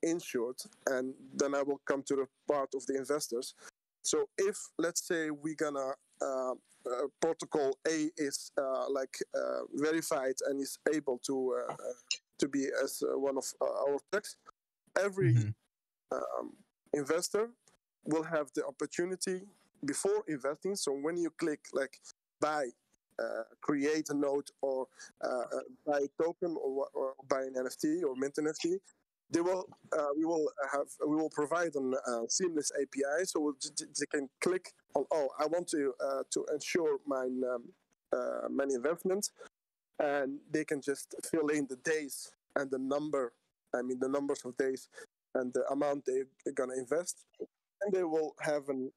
Speaker 6: insured, and then I will come to the part of the investors. So if, let's say, we're gonna protocol A is verified and is able to be as one of our checks, every investor will have the opportunity before investing. So when you click buy, create a node, or buy a token, or buy an NFT or mint NFT, we will provide a seamless API, so they can click on, I want to ensure my investment, and they can just fill in the days and the numbers of days and the amount they're gonna invest, and they will have a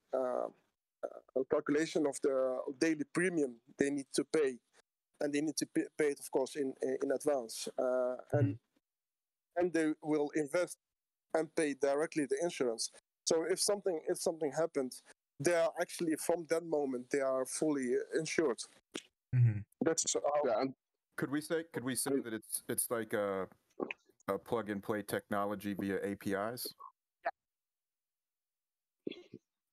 Speaker 6: calculation of the daily premium they need to pay, and they need to pay it, of course, in advance, and they will invest and pay directly the insurance. So if something happens, they are actually, from that moment, they are fully insured. That's how.
Speaker 5: Could we say that it's like a plug and play technology via APIs?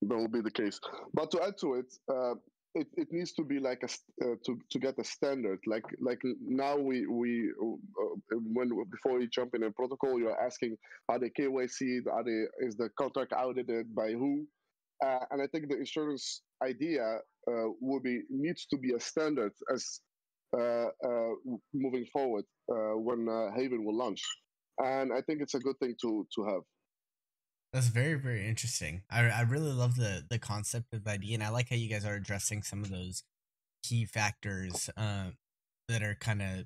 Speaker 4: That will be the case. But to add to it, it needs to be to get a standard. Like now before you jump in a protocol, you're asking, are they KYC? Is the contract audited by who? And I think the insurance idea needs to be a standard as moving forward when Haven will launch. And I think it's a good thing to have.
Speaker 1: That's very, very interesting. I really love the concept of the idea, and I like how you guys are addressing some of those key factors that are kind of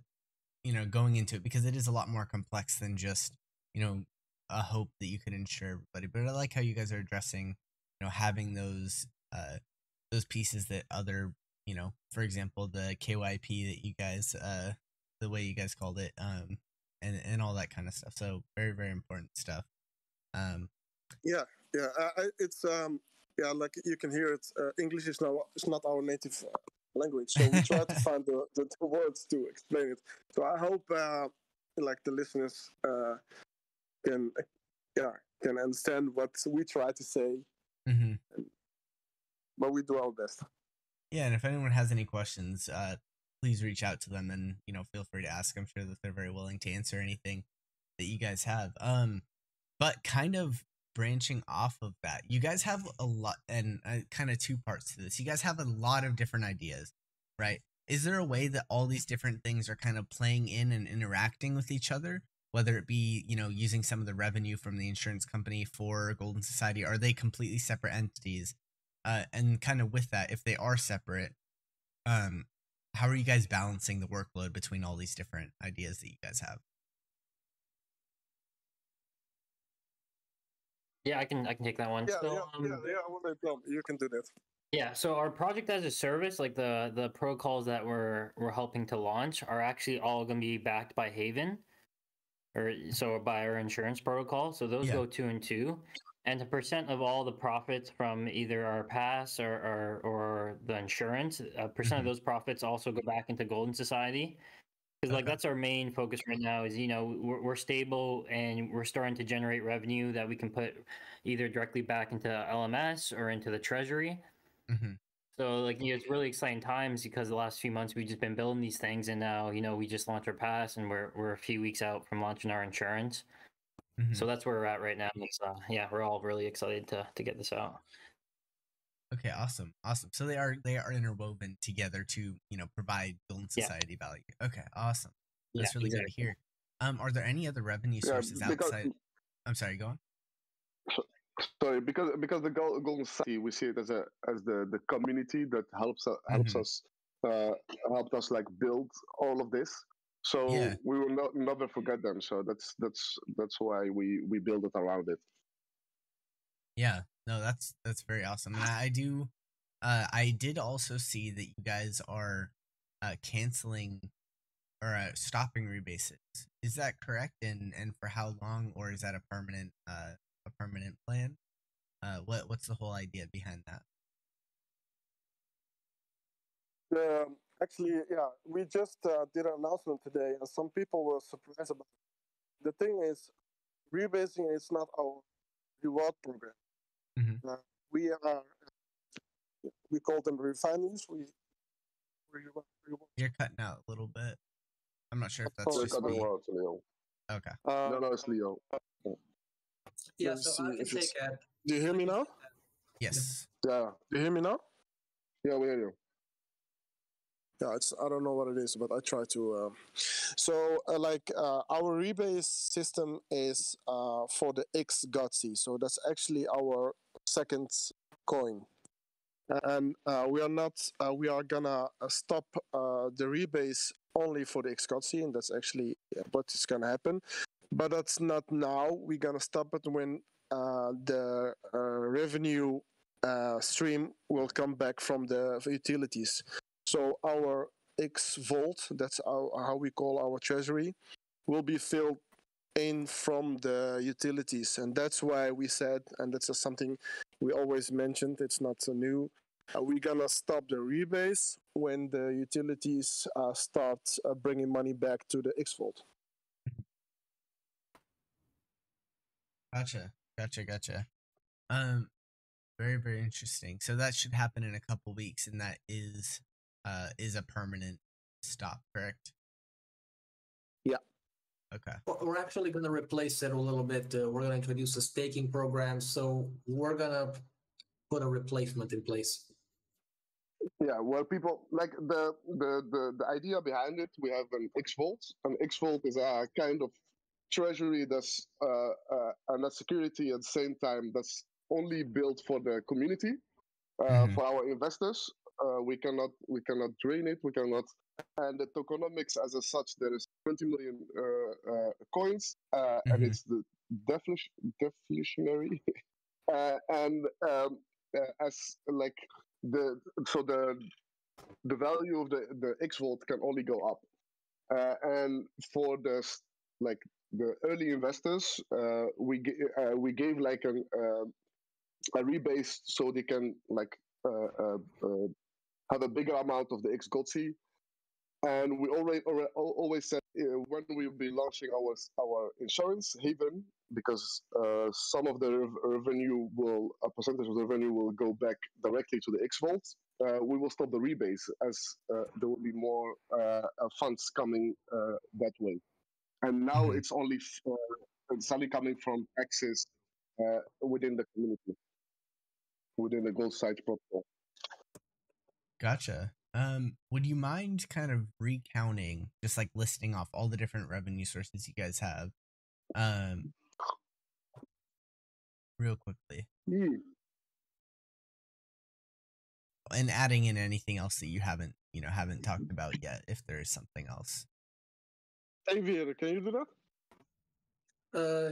Speaker 1: going into it, because it is a lot more complex than just a hope that you can insure everybody. But I like how you guys are addressing having those pieces that other for example, the KYP that you guys the way you guys called it, and all that kind of stuff. So very, very important stuff.
Speaker 6: It's like you can hear it. English is not our native language, so we try to find the words to explain it. So I hope the listeners can understand what we try to say, but we do our best.
Speaker 1: Yeah, and if anyone has any questions, please reach out to them, and feel free to ask. I'm sure that they're very willing to answer anything that you guys have. But kind of branching off of that, you guys have a lot, and kind of two parts to this. You guys have a lot of different ideas, right? Is there a way that all these different things are kind of playing in and interacting with each other? Whether it be, using some of the revenue from the insurance company for Golden Society, are they completely separate entities? And kind of with that, if they are separate, how are you guys balancing the workload between all these different ideas that you guys have?
Speaker 3: Yeah, I can take that one.
Speaker 6: Yeah, you can do that.
Speaker 3: Yeah, so our project as a service, like the protocols that we're helping to launch, are actually all going to be backed by Haven, or so by our insurance protocol. So those go 2 and 2, and the percent of all the profits from either our pass or the insurance, a percent of those profits also go back into Golden Society. Because like that's our main focus right now is, we're stable and we're starting to generate revenue that we can put either directly back into LMS or into the treasury. So like, it's really exciting times because the last few months we've just been building these things, and now, we just launched our pass and we're a few weeks out from launching our insurance. So that's where we're at right now. Yeah, we're all really excited to get this out.
Speaker 1: Okay, awesome. So they are interwoven together to provide Golden Society value. Okay, awesome. That's really good to hear. Are there any other revenue sources outside? I'm sorry, go on.
Speaker 4: Sorry, because the Golden Society, we see it as the community that helps us like build all of this. So we will never forget them. So that's why we build it around it.
Speaker 1: Yeah, no, that's very awesome. And I did also see that you guys are canceling or stopping rebases. Is that correct? And for how long, or is that a permanent plan? What's the whole idea behind that?
Speaker 6: Actually, yeah, we just did an announcement today, and some people were surprised about it. The thing is, rebasing is not our reward program. We call them refineries.
Speaker 1: You're cutting out a little bit. I'm not sure if that's just me. Okay.
Speaker 4: No, it's Leo.
Speaker 2: Yeah, so I can take it.
Speaker 6: Do you hear me now?
Speaker 1: Yes.
Speaker 4: Yeah.
Speaker 6: Do you hear me now?
Speaker 4: Yeah, we hear you.
Speaker 6: Yeah, I don't know what it is, but I try to. Our rebase system is for the X Gutsy, so that's actually our second coin, and we are gonna stop the rebase only for the X Gutsy, and that's actually what is gonna happen. But that's not now. We're gonna stop it when the revenue stream will come back from the utilities. So our X Vault, that's how we call our treasury, will be filled in from the utilities. And that's why we said, and that's something we always mentioned, it's not so new, we're going to stop the rebase when the utilities start bringing money back to the X Vault.
Speaker 1: Gotcha. Very, very interesting. So that should happen in a couple weeks, and that is a permanent stop, correct?
Speaker 6: Yeah.
Speaker 1: Okay.
Speaker 2: We're actually going to replace it a little bit. We're going to introduce a staking program, so we're going to put a replacement in place.
Speaker 4: Yeah, well, people like the idea behind it. We have an X Vault. An X Vault is a kind of treasury that's and a security at the same time that's only built for the community, for our investors. We cannot drain it. We cannot. And the tokenomics as such, there is 20 million coins, and it's the deflationary, and as like the value of the X Vault can only go up, and for the early investors, we gave like a rebase so they can have a bigger amount of the X Gotsi. And we always said when we will be launching our insurance Haven, because some of the revenue a percentage of the revenue will go back directly to the X Vault. We will stop the rebase as there will be more funds coming that way. And now it's only coming from taxes within the community, within the Gold Sites protocol.
Speaker 1: Gotcha. Would you mind kind of recounting, just like listing off all the different revenue sources you guys have, real quickly, and adding in anything else that you haven't talked about yet, if there is something else.
Speaker 4: Aviator, can you do
Speaker 2: that?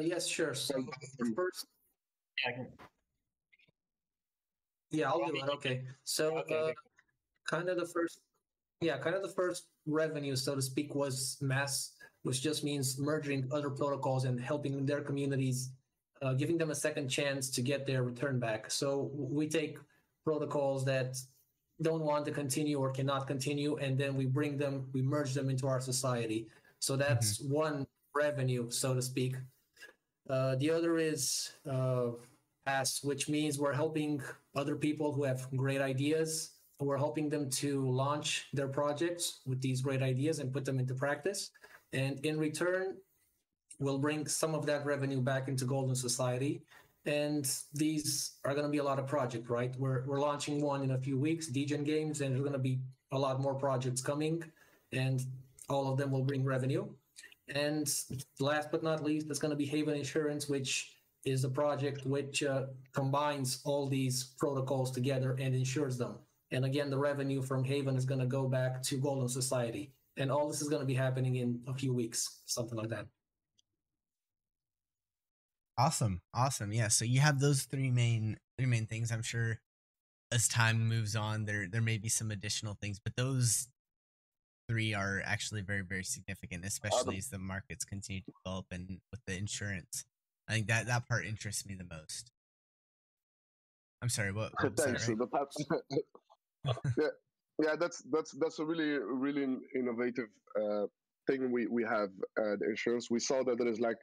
Speaker 2: Yes, sure. So first, yeah, I'll do it. Okay. So kind of the first revenue, so to speak, was mass, which just means merging other protocols and helping their communities, giving them a second chance to get their return back. So we take protocols that don't want to continue or cannot continue, and then we merge them into our society. So that's one revenue, so to speak. The other is pass, which means we're helping other people who have great ideas. We're helping them to launch their projects with these great ideas and put them into practice. And in return, we'll bring some of that revenue back into Golden Society. And these are going to be a lot of projects, right? We're launching one in a few weeks, Degen Games, and there's going to be a lot more projects coming, and all of them will bring revenue. And last but not least, it's going to be Haven Insurance, which is a project which combines all these protocols together and insures them. And again, the revenue from Haven is going to go back to Golden Society. And all this is going to be happening in a few weeks, something like that.
Speaker 1: Awesome. Yeah. So you have those three main things. I'm sure as time moves on, there may be some additional things, but those three are actually very, very significant, especially as the markets continue to develop and with the insurance. I think that part interests me the most. I'm sorry, what was
Speaker 4: Thanks.
Speaker 1: that,
Speaker 4: right? Yeah, that's a really innovative thing we have the insurance. We saw that there is like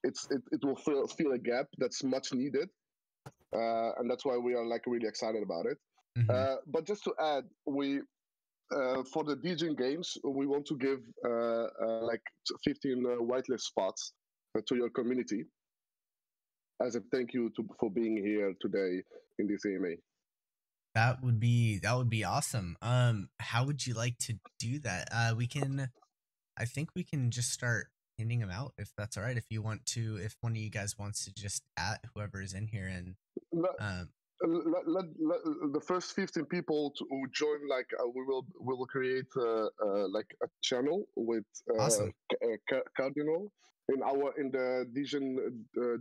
Speaker 4: it will fill a gap that's much needed, and that's why we are like really excited about it. But just to add, we for the Degen Games, we want to give like 15 whitelist spots to your community as a thank you for being here today in this AMA.
Speaker 1: That would be awesome. How would you like to do that? I think we can just start handing them out, if that's all right. If you want to, if one of you guys wants to just at whoever is in here and
Speaker 4: let the first 15 people who join, like we will create like a channel with
Speaker 1: awesome.
Speaker 4: Cardinal in the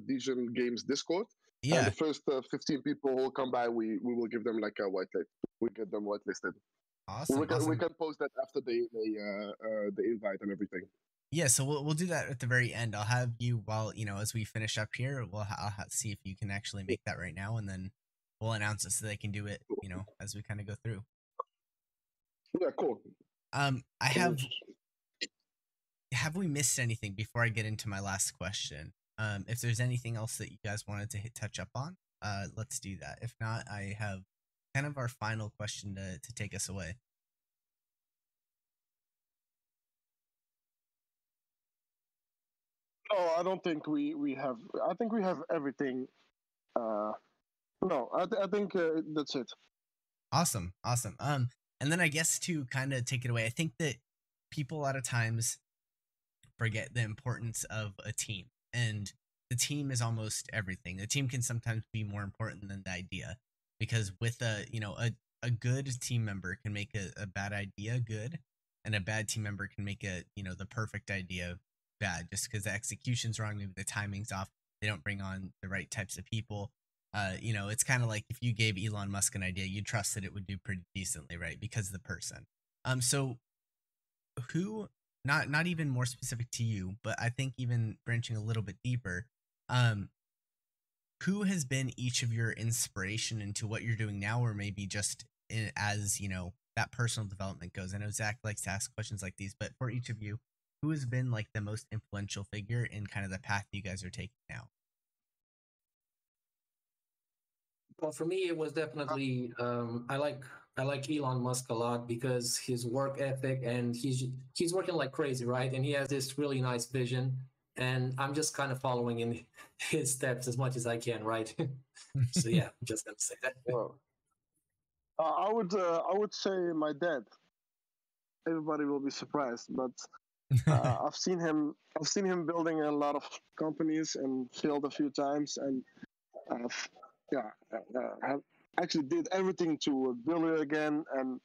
Speaker 4: Degen Games Discord.
Speaker 1: Yeah.
Speaker 4: And the first 15 people who will come by, we will give them like a whitelist. We get them whitelisted.
Speaker 1: Awesome.
Speaker 4: We can post that after the invite and everything.
Speaker 1: Yeah, so we'll do that at the very end. I'll have you while as we finish up here. I'll see if you can actually make that right now, and then we'll announce it so they can do it. As we kind of go through.
Speaker 4: Yeah, cool.
Speaker 1: Have we missed anything before I get into my last question? If there's anything else that you guys wanted to touch up on, let's do that. If not, I have kind of our final question to take us away.
Speaker 6: Oh, I don't think we have. I think we have everything. No, I think that's it.
Speaker 1: Awesome. And then I guess to kind of take it away, I think that people a lot of times forget the importance of a team, and the team is almost everything. The team can sometimes be more important than the idea, because with a good team member can make a bad idea good, and a bad team member can make the perfect idea bad, just because the execution's wrong, maybe the timing's off, they don't bring on the right types of people. It's kind of like if you gave Elon Musk an idea, you trust that it would do pretty decently, right? Because of the person. So who, not even more specific to you, but I think even branching a little bit deeper, who has been each of your inspiration into what you're doing now, or maybe just as that personal development goes? I know Zach likes to ask questions like these, but for each of you, who has been like the most influential figure in kind of the path you guys are taking now?
Speaker 2: Well, for me, it was definitely I like Elon Musk a lot because his work ethic, and he's working like crazy, right? And he has this really nice vision. and I'm just kind of following in his steps as much as I can, right? So yeah, I'm just gonna say that.
Speaker 6: Well, I would say my dad. Everybody will be surprised, but I've seen him building a lot of companies and failed a few times, and have actually did everything to build it again, and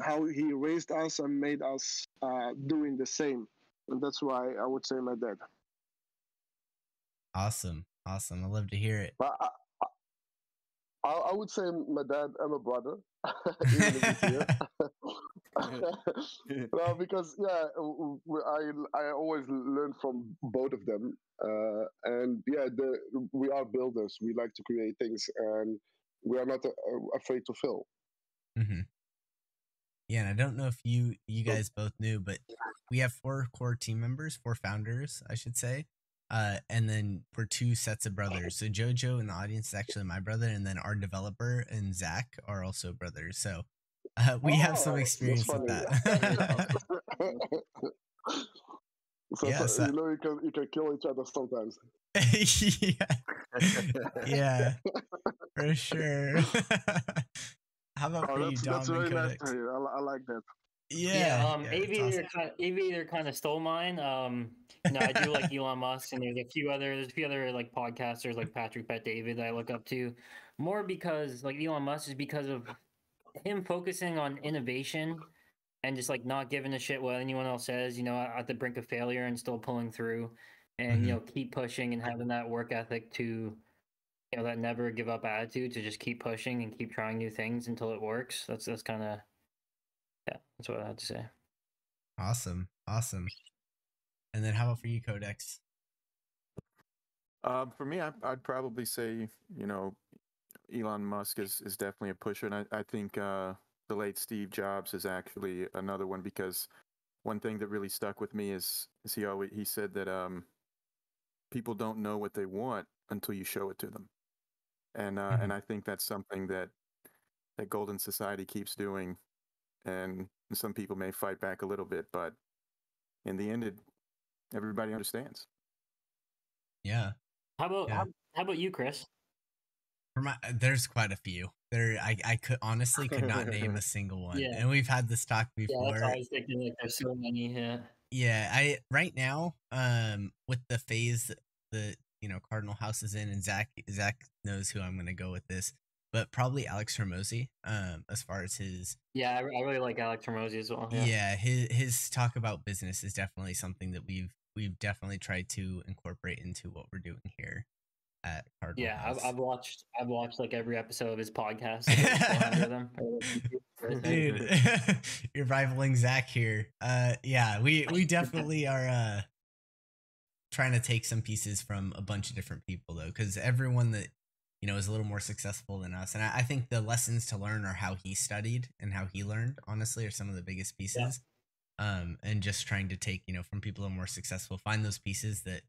Speaker 6: how he raised us and made us doing the same, and that's why I would say my dad.
Speaker 1: Awesome. I love to hear it.
Speaker 4: But I would say my dad and my brother, even if he's here. Well, because I always learn from both of them, and yeah, we are builders. We like to create things, and we are not afraid to fail.
Speaker 1: Mm-hmm. Yeah, and I don't know if you guys both knew, but we have 4 core team members, 4 founders, I should say. And then we're 2 sets of brothers. So Jojo in the audience is actually my brother, and then our developer and Zach are also brothers. So we have some experience with that.
Speaker 4: So, you know, you can kill each other sometimes.
Speaker 1: Yeah, for sure. How about for you, Dom?
Speaker 6: That's very nice to hear. I like that.
Speaker 1: Yeah.
Speaker 3: Aviator kind of stole mine. I do like Elon Musk, and there's a few other like podcasters like Patrick Bet David that I look up to, more because like Elon Musk is because of him focusing on innovation and just like not giving a shit what anyone else says. At the brink of failure and still pulling through, and keep pushing and having that work ethic to. That never give up attitude to just keep pushing and keep trying new things until it works. That's kind of, that's what I had to say.
Speaker 1: Awesome. And then how about for you, Codex?
Speaker 5: For me, I'd probably say, Elon Musk is definitely a pusher. And I think the late Steve Jobs is actually another one, because one thing that really stuck with me is he said that people don't know what they want until you show it to them. And and I think that's something that Golden Society keeps doing, and some people may fight back a little bit, but in the end, everybody understands.
Speaker 1: Yeah.
Speaker 3: How about you, Chris?
Speaker 1: There's quite a few. I could not name a single one.
Speaker 3: Yeah.
Speaker 1: And we've had this talk before.
Speaker 3: Yeah, that's why I was thinking, like, there's so many. Yeah.
Speaker 1: Yeah, right now, with the phase that Cardinal House is in, and Zach knows who I'm gonna go with this, but probably Alex Hormozy, as far as his.
Speaker 3: Yeah, I really like Alex Hormozy as well.
Speaker 1: Yeah, his talk about business is definitely something that we've definitely tried to incorporate into what we're doing here at Cardinal.
Speaker 3: Yeah,
Speaker 1: House.
Speaker 3: I've watched like every episode of his podcast.
Speaker 1: Dude, you're rivaling Zach here. Yeah, we definitely are trying to take some pieces from a bunch of different people, though, because everyone that is a little more successful than us, and I think the lessons to learn are how he studied and how he learned, honestly, are some of the biggest pieces. And just trying to take from people who are more successful, find those pieces that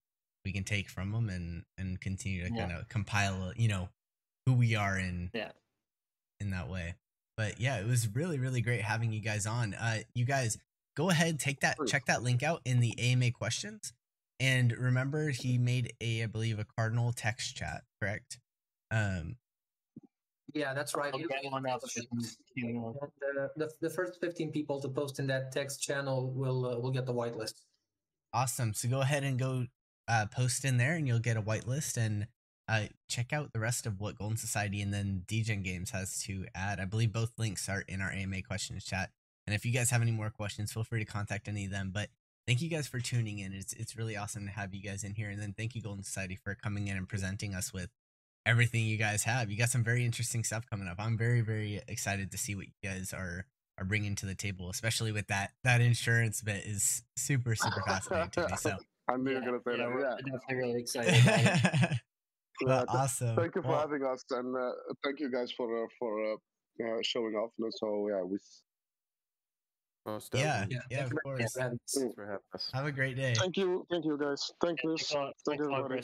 Speaker 1: we can take from them and continue to kind of compile who we are in that way. But yeah, it was really, really great having you guys on. You guys go ahead, check that link out in the AMA questions. And remember, he made I believe a Cardinal text chat, correct?
Speaker 2: Yeah, that's right. The first 15 people to post in that text channel will get the whitelist.
Speaker 1: Awesome. So go ahead and go post in there, and you'll get a whitelist. And check out the rest of what Golden Society and then DGen Games has to add. I believe both links are in our AMA questions chat. And if you guys have any more questions, feel free to contact any of them. But thank you guys for tuning in. It's really awesome to have you guys in here. And then thank you, Golden Society, for coming in and presenting us with everything you guys have. You got some very interesting stuff coming up. I'm very, very excited to see what you guys are bringing to the table, especially with that insurance bit is super, super fascinating to me. So
Speaker 4: I knew you were going to say that.
Speaker 3: We're definitely really excited about it.
Speaker 1: Well, awesome.
Speaker 4: Thank you for having us, and thank you guys for showing off. So
Speaker 1: yeah, of course.
Speaker 5: Thanks for having us.
Speaker 1: Have a great day.
Speaker 6: Thank you guys. Thank you, everybody.